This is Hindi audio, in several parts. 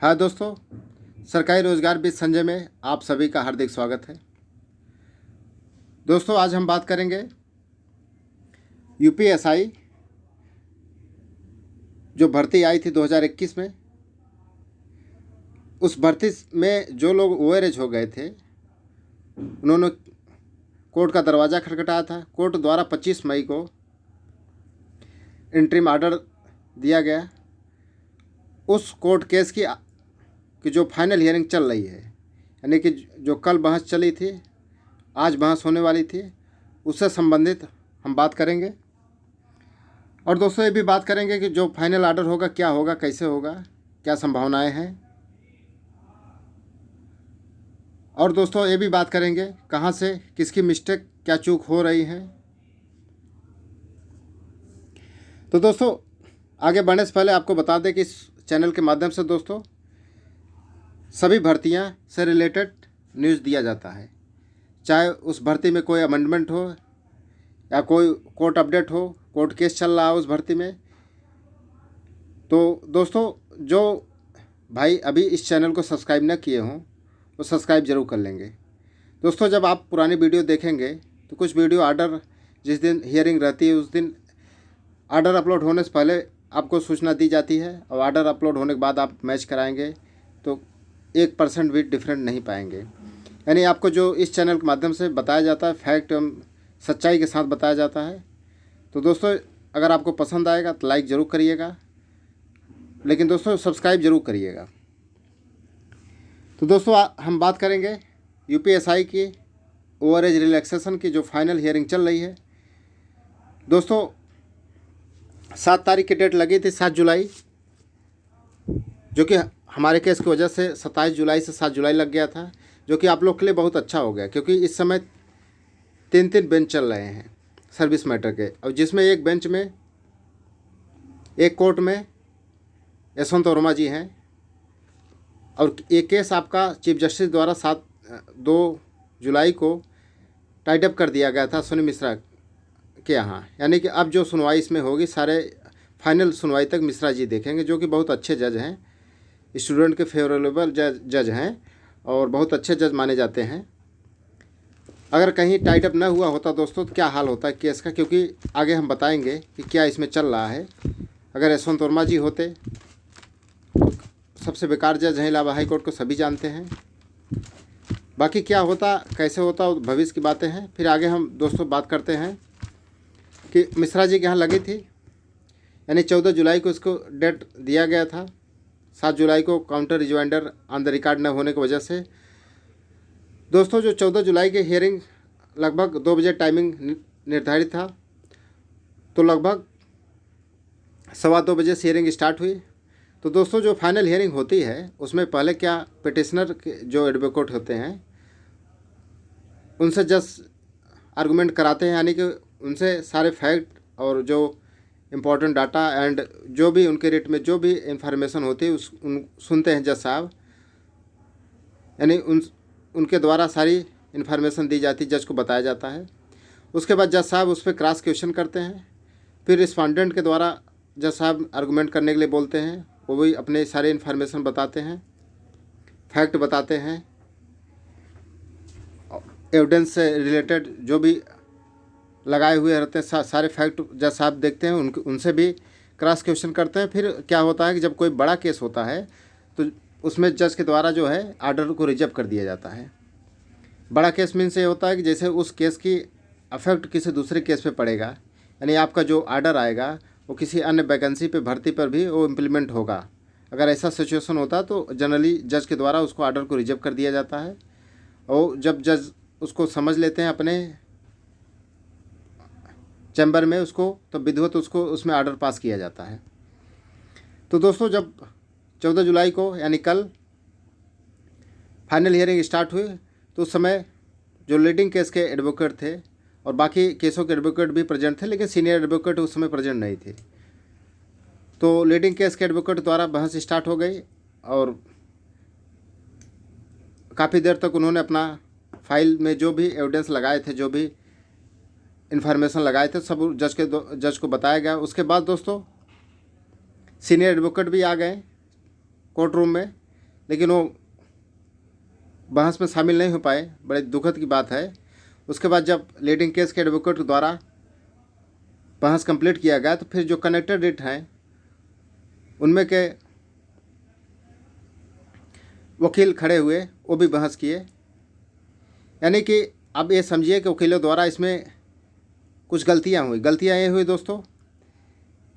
हाँ दोस्तों, सरकारी रोजगार विद संजय में आप सभी का हार्दिक स्वागत है। दोस्तों, आज हम बात करेंगे यूपीएसआई जो भर्ती आई थी 2021 में। उस भर्ती में जो लोग ओवरएज हो गए थे उन्होंने कोर्ट का दरवाज़ा खटखटाया था। कोर्ट द्वारा 25 मई को इंटरिम ऑर्डर दिया गया। उस कोर्ट केस की जो फाइनल हियरिंग चल रही है, यानी कि जो कल बहस चली थी, आज बहस होने वाली थी, उससे संबंधित हम बात करेंगे। और दोस्तों, ये भी बात करेंगे कि जो फाइनल ऑर्डर होगा क्या होगा, कैसे होगा, क्या संभावनाएं हैं। और दोस्तों, ये भी बात करेंगे कहाँ से किसकी मिस्टेक, क्या चूक हो रही है। तो दोस्तों, आगे बढ़ने से पहले आपको बता दें कि इस चैनल के माध्यम से दोस्तों सभी भर्तियां से रिलेटेड न्यूज़ दिया जाता है, चाहे उस भर्ती में कोई अमेंडमेंट हो या कोई कोर्ट अपडेट हो, कोर्ट केस चल रहा हो उस भर्ती में। तो दोस्तों, जो भाई अभी इस चैनल को सब्सक्राइब न किए हों वो सब्सक्राइब ज़रूर कर लेंगे। दोस्तों, जब आप पुरानी वीडियो देखेंगे तो कुछ वीडियो ऑर्डर जिस दिन हियरिंग रहती है उस दिन ऑर्डर अपलोड होने से पहले आपको सूचना दी जाती है, और ऑर्डर अपलोड होने के बाद आप मैच कराएंगे तो 1% भी डिफरेंट नहीं पाएंगे। यानी आपको जो इस चैनल के माध्यम से बताया जाता है फैक्ट एवं सच्चाई के साथ बताया जाता है। तो दोस्तों, अगर आपको पसंद आएगा तो लाइक ज़रूर करिएगा, लेकिन दोस्तों सब्सक्राइब ज़रूर करिएगा। तो दोस्तों, हम बात करेंगे यूपीएसआई की ओवरएज रिलैक्सेशन की जो फाइनल हियरिंग चल रही है। दोस्तों, 7 तारीख की डेट लगी थी, 7 जुलाई, जो कि हमारे केस की वजह से 27 जुलाई से 7 जुलाई लग गया था, जो कि आप लोग के लिए बहुत अच्छा हो गया, क्योंकि इस समय 3 बेंच चल रहे हैं सर्विस मैटर के, और जिसमें एक बेंच में एक कोर्ट में यशवंत वर्मा जी हैं, और एक केस आपका चीफ जस्टिस द्वारा 2 जुलाई को टाइड अप कर दिया गया था सुनील मिश्रा के यहाँ। यानी कि अब जो सुनवाई इसमें होगी सारे फाइनल सुनवाई तक मिश्रा जी देखेंगे, जो कि बहुत अच्छे जज हैं, स्टूडेंट के फेवरेबल जज हैं और बहुत अच्छे जज माने जाते हैं। अगर कहीं टाइड अप न हुआ होता दोस्तों तो क्या हाल होता है केस का, क्योंकि आगे हम बताएंगे कि क्या इसमें चल रहा है। अगर यशवंत वर्मा जी होते तो सबसे बेकार जज हैं इलाहाबाद हाई कोर्ट को, सभी जानते हैं। बाकी क्या होता कैसे होता भविष्य की बातें हैं। फिर आगे हम दोस्तों बात करते हैं कि मिश्रा जी के यहाँ लगी थी, यानी 14 जुलाई को इसको डेट दिया गया था। 7 जुलाई को काउंटर रिजवाइंडर ऑन द रिकॉर्ड न होने की वजह से दोस्तों जो 14 जुलाई की हियरिंग लगभग 2 बजे टाइमिंग निर्धारित था, तो लगभग 2:15 बजे से हियरिंग स्टार्ट हुई। तो दोस्तों, जो फाइनल हियरिंग होती है उसमें पहले क्या पिटिशनर के जो एडवोकेट होते हैं उनसे जज आर्गूमेंट कराते हैं, यानी कि उनसे सारे फैक्ट और जो इम्पोर्टेंट डाटा एंड जो भी उनके रेट में जो भी इंफॉर्मेशन होती है सुनते हैं जज साहब। यानी उनके द्वारा सारी इन्फॉर्मेशन दी जाती है, जज को बताया जाता है। उसके बाद जज साहब उस पर क्रॉस क्वेश्चन करते हैं। फिर रिस्पॉन्डेंट के द्वारा जज साहब आर्गूमेंट करने के लिए बोलते हैं, वो भी अपने सारे इन्फॉर्मेशन बताते हैं, फैक्ट बताते हैं, एविडेंस से रिलेटेड जो भी लगाए हुए रहते हैं सारे फैक्ट जज साहब देखते हैं, उनसे भी क्रॉस क्वेश्चन करते हैं। फिर क्या होता है कि जब कोई बड़ा केस होता है तो उसमें जज के द्वारा जो है ऑर्डर को रिजर्व कर दिया जाता है। बड़ा केस मीन से होता है कि जैसे उस केस की अफेक्ट किसी दूसरे केस पे पड़ेगा, यानी आपका जो ऑर्डर आएगा वो किसी अन्य वैकेंसी पे भर्ती पर भी वो इम्प्लीमेंट होगा। अगर ऐसा सिचुएशन होता तो जनरली जज के द्वारा उसको ऑर्डर को रिजर्व कर दिया जाता है, और जब जज उसको समझ लेते हैं अपने चैम्बर में उसको, तो विधिवत उसको उसमें ऑर्डर पास किया जाता है। तो दोस्तों, जब 14 जुलाई को यानी कल फाइनल हियरिंग स्टार्ट हुई तो उस समय जो लीडिंग केस के एडवोकेट थे और बाकी केसों के एडवोकेट भी प्रेजेंट थे, लेकिन सीनियर एडवोकेट उस समय प्रेजेंट नहीं थे। तो लीडिंग केस के एडवोकेट द्वारा बहस स्टार्ट हो गई, और काफ़ी देर तक उन्होंने अपना फाइल में जो भी एविडेंस लगाए थे, जो भी इन्फॉर्मेशन लगाए थे, सब जज को बताया गया। उसके बाद दोस्तों सीनियर एडवोकेट भी आ गए कोर्ट रूम में, लेकिन वो बहस में शामिल नहीं हो पाए, बड़े दुखद की बात है। उसके बाद जब लीडिंग केस के एडवोकेट द्वारा बहस कंप्लीट किया गया तो फिर जो कनेक्टेड रिट हैं उनमें के वकील खड़े हुए, वो भी बहस किए। यानी कि अब ये समझिए कि वकीलों द्वारा इसमें कुछ गलतियां हुई। गलतियां ये हुई दोस्तों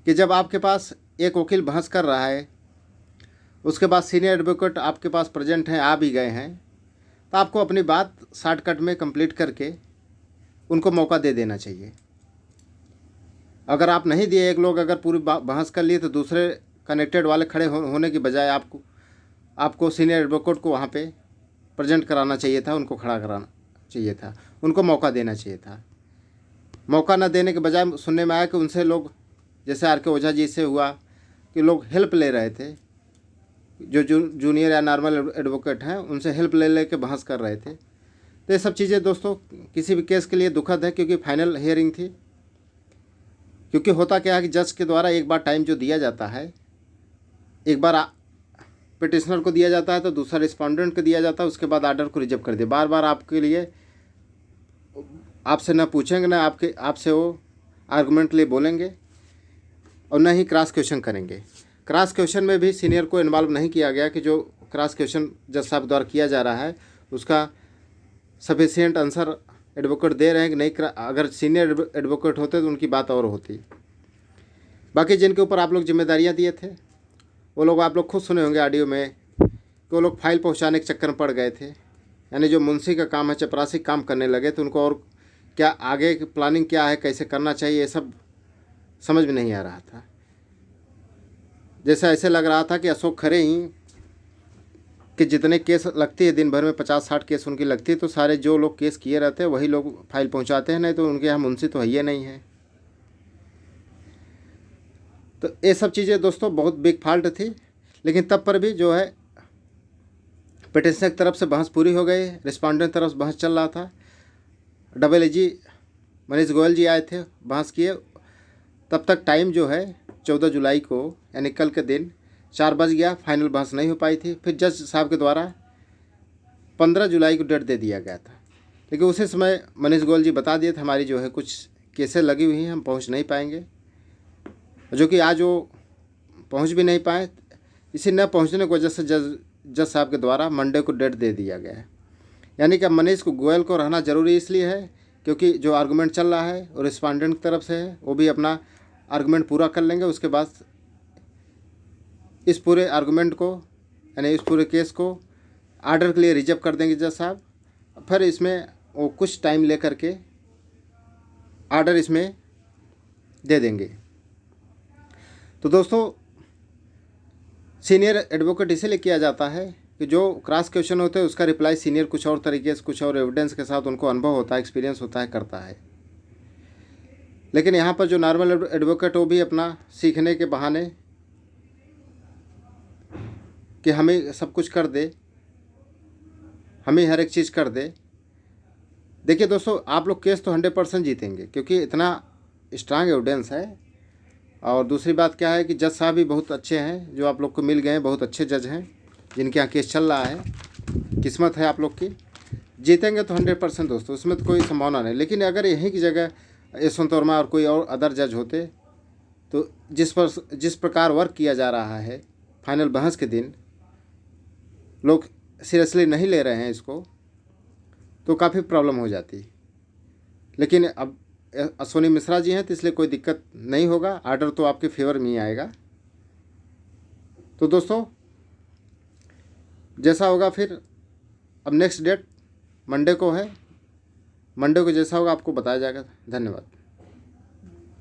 कि जब आपके पास एक वकील बहस कर रहा है, उसके बाद सीनियर एडवोकेट आपके पास प्रेजेंट हैं, आ भी गए हैं, तो आपको अपनी बात शॉर्टकट में कंप्लीट करके उनको मौका दे देना चाहिए। अगर आप नहीं दिए, एक लोग अगर पूरी बहस कर लिए, तो दूसरे कनेक्टेड वाले खड़े होने की बजाय आपको सीनियर एडवोकेट को वहाँ पे प्रेजेंट कराना चाहिए था, उनको खड़ा कराना चाहिए था, उनको मौका देना चाहिए था। मौका न देने के बजाय सुनने में आया कि उनसे लोग, जैसे आर के ओझा जी से हुआ कि लोग हेल्प ले रहे थे, जो जूनियर या नॉर्मल एडवोकेट हैं उनसे हेल्प ले के बहस कर रहे थे। तो ये सब चीज़ें दोस्तों किसी भी केस के लिए दुखद है, क्योंकि फाइनल हियरिंग थी। क्योंकि होता क्या है कि जज के द्वारा एक बार टाइम जो दिया जाता है, एक बार पिटिशनर को दिया जाता है तो दूसरा रिस्पोंडेंट को दिया जाता है, उसके बाद आर्डर को रिजेक्ट कर दिया। बार बार आपके लिए आपसे ना पूछेंगे, ना आपसे वो आर्गूमेंट लिए बोलेंगे, और न ही क्रॉस क्वेश्चन करेंगे। क्रॉस क्वेश्चन में भी सीनियर को इन्वॉल्व नहीं किया गया कि जो क्रॉस क्वेश्चन जज साहब द्वारा किया जा रहा है उसका सफिशिएंट आंसर एडवोकेट दे रहे हैं कि नहीं। अगर सीनियर एडवोकेट होते तो उनकी बात और होती। बाकी जिनके ऊपर आप लोग जिम्मेदारियां दिए थे, वो लोग आप लोग खुद सुने होंगे ऑडियो में कि वो लोग फाइल पहुंचाने के चक्कर में पड़ गए थे। यानी जो मुंशी का काम है, चपरासी काम करने लगे, तो उनको और क्या आगे की प्लानिंग क्या है, कैसे करना चाहिए, ये सब समझ में नहीं आ रहा था। जैसे ऐसे लग रहा था कि अशोक खरे ही कि जितने केस लगती है दिन भर में 50-60 केस उनकी लगती है, तो सारे जो लोग केस किए रहते हैं वही लोग फाइल पहुंचाते हैं, नहीं तो उनके यहाँ मुंशी तो है ही नहीं है। तो ये सब चीज़ें दोस्तों बहुत बिग फॉल्ट थी। लेकिन तब पर भी जो है पिटिशनर की तरफ से बहस पूरी हो गई, रिस्पोंडेंट तरफ से बहस चल रहा था। डबल एजी मनीष गोयल जी आए थे, बहस किए। तब तक टाइम जो है 14 जुलाई को यानी कल के दिन 4 बज गया, फाइनल बहस नहीं हो पाई थी। फिर जज साहब के द्वारा 15 जुलाई को डेट दे दिया गया था, लेकिन उसी समय मनीष गोयल जी बता दिए थे हमारी जो है कुछ केसें लगी हुई हैं, हम पहुंच नहीं पाएंगे, जो कि आज वो पहुंच भी नहीं पाए। इसी न पहुंचने की वजह से जज साहब के द्वारा मंडे को डेट दे दिया गया है। यानी कि मनीष को गोयल को रहना ज़रूरी इसलिए है क्योंकि जो आर्गूमेंट चल रहा है और रिस्पोंडेंट की तरफ से है, वो भी अपना आर्गूमेंट पूरा कर लेंगे। उसके बाद इस पूरे आर्गूमेंट को यानी इस पूरे केस को आर्डर के लिए रिजर्व कर देंगे जज साहब। फिर इसमें वो कुछ टाइम ले करके आर्डर इसमें दे देंगे। तो दोस्तों सीनियर एडवोकेट इसीलिए किया जाता है कि जो क्रॉस क्वेश्चन होते हैं उसका रिप्लाई सीनियर कुछ और तरीके से, कुछ और एविडेंस के साथ, उनको अनुभव होता है, एक्सपीरियंस होता है, करता है। लेकिन यहाँ पर जो नॉर्मल एडवोकेट वो भी अपना सीखने के बहाने कि हमें सब कुछ कर दे, हमें हर एक चीज़ कर दे। देखिए दोस्तों, आप लोग केस तो 100% जीतेंगे क्योंकि इतना स्ट्रांग एविडेंस है। और दूसरी बात क्या है कि जज साहब भी बहुत अच्छे हैं जो आप लोग को मिल गए हैं, बहुत अच्छे जज हैं जिनके यहाँ केस चल रहा है। किस्मत है आप लोग की, जीतेंगे तो 100% दोस्तों, उसमें तो कोई संभावना नहीं। लेकिन अगर यहीं की जगह यशवंत वर्मा और कोई और अदर जज होते तो जिस प्रकार वर्क किया जा रहा है, फाइनल बहस के दिन लोग सीरियसली नहीं ले रहे हैं इसको, तो काफ़ी प्रॉब्लम हो जाती। लेकिन अब अश्विनी मिश्रा जी हैं तो इसलिए कोई दिक्कत नहीं होगा, आर्डर तो आपके फेवर में ही आएगा। तो दोस्तों जैसा होगा फिर अब नेक्स्ट डेट मंडे को है, मंडे को जैसा होगा आपको बताया जाएगा। धन्यवाद।